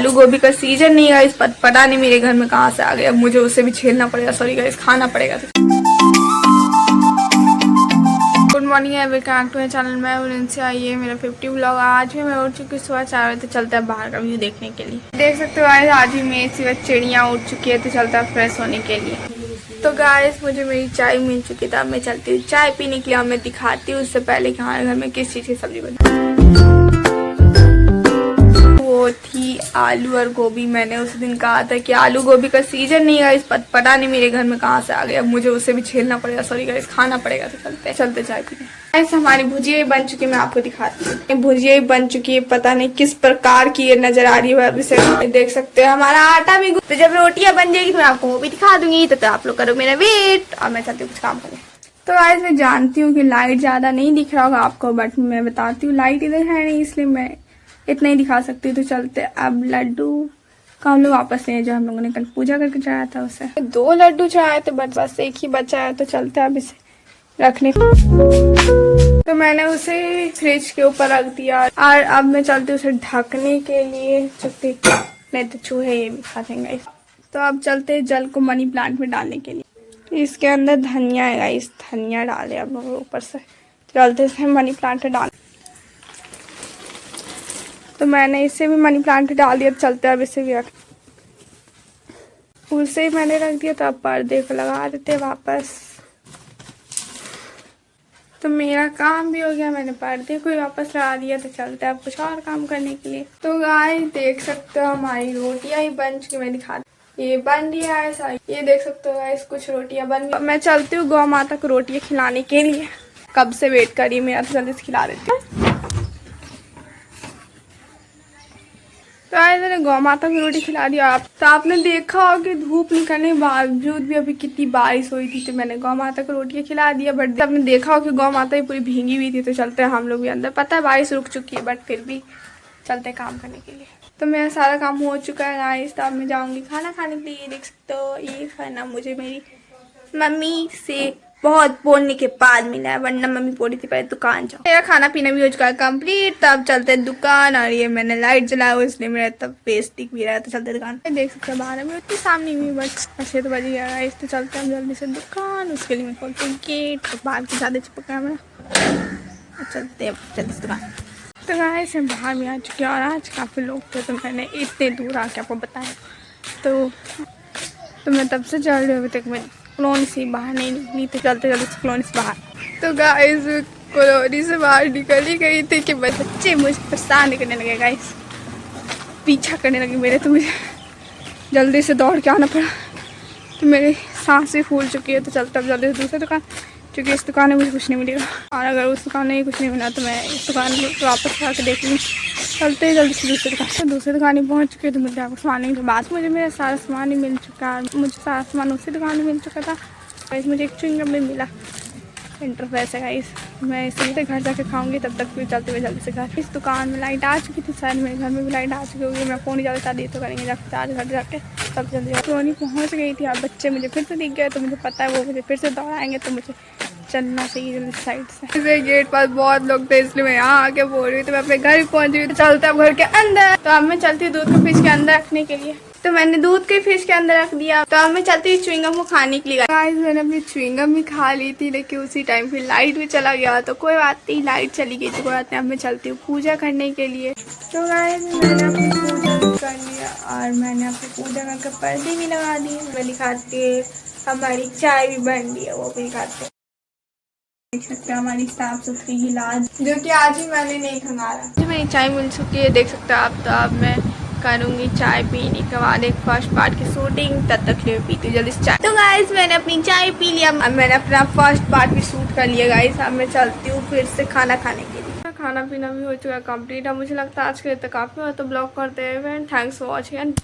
आलू गोभी का सीजन नहीं है, इस पता नहीं मेरे घर में कहाँ से आ गया। अब मुझे उसे भी झेलना पड़ेगा, सॉरी गाइस, खाना पड़ेगा। गुड मॉर्निंग है, वेलकम टू माय चैनल। मैं उनसे आई है मेरा 50 व्लॉग। आज भी मैं उठ चुकी सुबह 4 बजे। तो चलता है बाहर का व्यू देखने के लिए। देख सकते हो आज ही मेरी सिवा चिड़िया उठ चुकी है, तो चलता है फ्रेश होने के लिए। तो गाइस मुझे मेरी चाय मिल चुकी था, अब मैं चलती हूँ चाय पीने के लिए। अब मैं दिखाती हूँ उससे पहले कि हमारे घर में किस चीज़ की सब्जी बनी। वो थी आलू और गोभी। मैंने उस दिन कहा था कि आलू गोभी का सीजन नहीं है, इस पता नहीं मेरे घर में कहाँ से आ गया। अब मुझे उसे भी झेलना पड़ेगा, सॉरी गाइस, खाना पड़ेगा। तो चलते चाय पीने। ऐसे हमारी भुजिया बन चुकी है, मैं आपको दिखाती हूँ। भुजिया बन चुकी है, पता नहीं किस प्रकार की ये नजर आ रही है। अभी से देख सकते हो हमारा आटा भी। तो जब रोटियां बन जाएगी तो मैं आपको वो भी दिखा दूंगी। तो आप लोग करो मेरा वेट, और मैं चलती हूँ कुछ काम करने। तो आज मैं जानती हूँ कि लाइट ज्यादा नहीं दिख रहा होगा आपको, बट मैं बताती हूँ लाइट इधर है नहीं, इसलिए मैं इतना ही दिखा सकती हूँ। तो चलते अब लड्डू का हम लोग वापस ले, जो हम लोगों ने कल पूजा करके चढ़ाया था उसे 2 लड्डू चढ़ाए थे, बस एक ही बचा है। तो चलते अब इसे रखने। तो मैंने उसे फ्रिज के ऊपर रख दिया, और अब मैं चलती हूँ उसे ढकने के लिए, चुपती नहीं तो चूहे ये भी खा देंगे। तो अब चलते जल को मनी प्लांट में डालने के लिए। तो इसके अंदर धनिया है, इस धनिया डाले अब ऊपर से। चलते से मनी प्लांट में डाल। तो मैंने इसे भी मनी प्लांट डाल दिया। चलते अब इसे भी रख, उसे मैंने रख दिया। तो अब पर्दे को लगा देते वापस। तो मेरा काम भी हो गया, मैंने पर्दे को ही वापस लगा दिया। तो चलते अब कुछ और काम करने के लिए। तो गाइस देख सकते हो हमारी रोटियां ही बन चुकी, मैं दिखा ये बन रही है ऐसा। ये देख सकते हो गाइस कुछ रोटियां बन गई। मैं चलती हूँ गौ माता को रोटियां खिलाने के लिए। कब से वेट करी मेरा, तो जल्दी से खिला देती हूँ। तो आज मैंने गौ माता की रोटी खिला दिया। आप तो आपने देखा हो कि धूप निकलने के बावजूद भी अभी कितनी बारिश हुई थी। तो मैंने गौ माता को रोटियां खिला दिया, बट आपने देखा हो कि गौ माता ही पूरी भींगी हुई थी। तो चलते हैं हम लोग भी अंदर। पता है बारिश रुक चुकी है, बट फिर भी चलते हैं काम करने के लिए। तो मेरा सारा काम हो चुका है गाइस। तो अब मैं जाऊँगी खाना खाने के लिए। देख सकते हो ये खाना मुझे मेरी मम्मी से बहुत बोलने के बाद मिला है, वरना मम्मी बोली थी पहले दुकान जाओ। मेरा खाना पीना भी हो चुका है कंप्लीट। तब चलते हैं दुकान, और ये मैंने लाइट जलाया हुआ इसलिए मेरा तब फेस दिख भी रहा है। तो चलते दुकान। देख सकते हैं बाहर में उतनी सामने हुई, बस 6 बज गया है। तो चलते हैं जल्दी से दुकान। उसके लिए मैं खोलती हूँ गेट, तो बाहर की ज़्यादा चिपका है मेरा। चलते हैं जल्दी से दुकान। तो गाइस मैं बाहर में आ चुकी हूँ, और आज काफ़ी लोग थे, तो मैंने इतने दूर आके आपको बताया। तो मैं तब से चल रही हूँ, अभी तक मैं कॉलोनी से बाहर नहीं निकली। तो चलते चलते कॉलोनी से बाहर। तो गाइस कॉलोनी से बाहर निकल ही गई थी कि बच्चे मुझे परेशान करने लगे गाइस, पीछा करने लगे मेरे। तो मुझे जल्दी से दौड़ के आना पड़ा। तो मेरी सांस भी फूल चुकी है। तो चलते अब जल्दी से दूसरी दुकान, क्योंकि इस दुकान में मुझे कुछ नहीं मिलेगा, और अगर उस दुकान में कुछ नहीं मिला तो मैं इस दुकान में वापस आकर देख लूँ। चलते ही जल्दी से दूसरी दुकान। तो दूसरी दुकान में पहुँच चुकी है। तो मुझे आपको सामान के बाद मुझे मेरा सारा सामान ही मिल चुका है। मुझे सारा सामान उसी दुकान में मिल चुका था। गाइस मुझे एक च्युइंगम भी मिला। इंटरफेस है गाइस, मैं इसी घर जाके खाऊंगी। तब तक फिर चलते हुए जल्दी से घर। इस दुकान में लाइट आ चुकी थी, शायद मेरे घर में भी लाइट आ चुकी होगी। मैं फ़ोन ज़्यादा शादी तो करेंगे जाकर आज घर जाके। तब जल्दी कॉलोनी पहुँच गई थी। अब बच्चे मुझे फिर से दिख गए, तो मुझे पता है वो मुझे फिर से दौड़ाएंगे। तो मुझे चलना चाहिए जल्दी साइड से। गेट पास बहुत लोग थे, इसलिए मैं यहाँ आके बोल रही थी। मैं अपने घर पहुँच गई। तो चलते अब घर के अंदर। तो अब मैं चलती हूँ दूध को फ्रिज के अंदर रखने के लिए। तो मैंने दूध के फ्रिज के अंदर रख दिया। तो अब मैं चलती हूँ च्युइंगम को खाने के लिए। गाइस मैंने अपनी च्युइंगम भी खा ली थी, लेकिन उसी टाइम फिर लाइट भी चला गया। तो कोई बात नहीं, लाइट चली गई तो कोई बात नहीं। अब मैं चलती हूँ पूजा करने के लिए। तो गाइस मैंने अपनी पूजा भी कर लिया, और मैंने अपनी पूजा करके पर्दे भी लगा दिए। मैं दिखाती है हमारी चाय भी बन रही है, वो भी दिखाते हैं। देख सकते हैं हमारी साफ सुथरी गिलास, जो कि आज ही मैंने नहीं खंगाला। मेरी चाय मिल चुकी है, देख सकते हो आप। तो अब मैं करूँगी चाय पीने के बाद एक फर्स्ट पार्ट की शूटिंग। तब तक लिए पीती हूँ जल्दी से चाय। तो गाइस मैंने अपनी चाय पी लिया। अब मैंने अपना फर्स्ट पार्ट भी शूट कर लिया गाइस। अब मैं चलती हूँ फिर से खाना खाने के लिए। खाना पीना भी हो चुका है कंप्लीट। अब मुझे लगता है आज के लिए तो काफ़ी हो। तो ब्लॉग करते हुए thanks for watching and bye.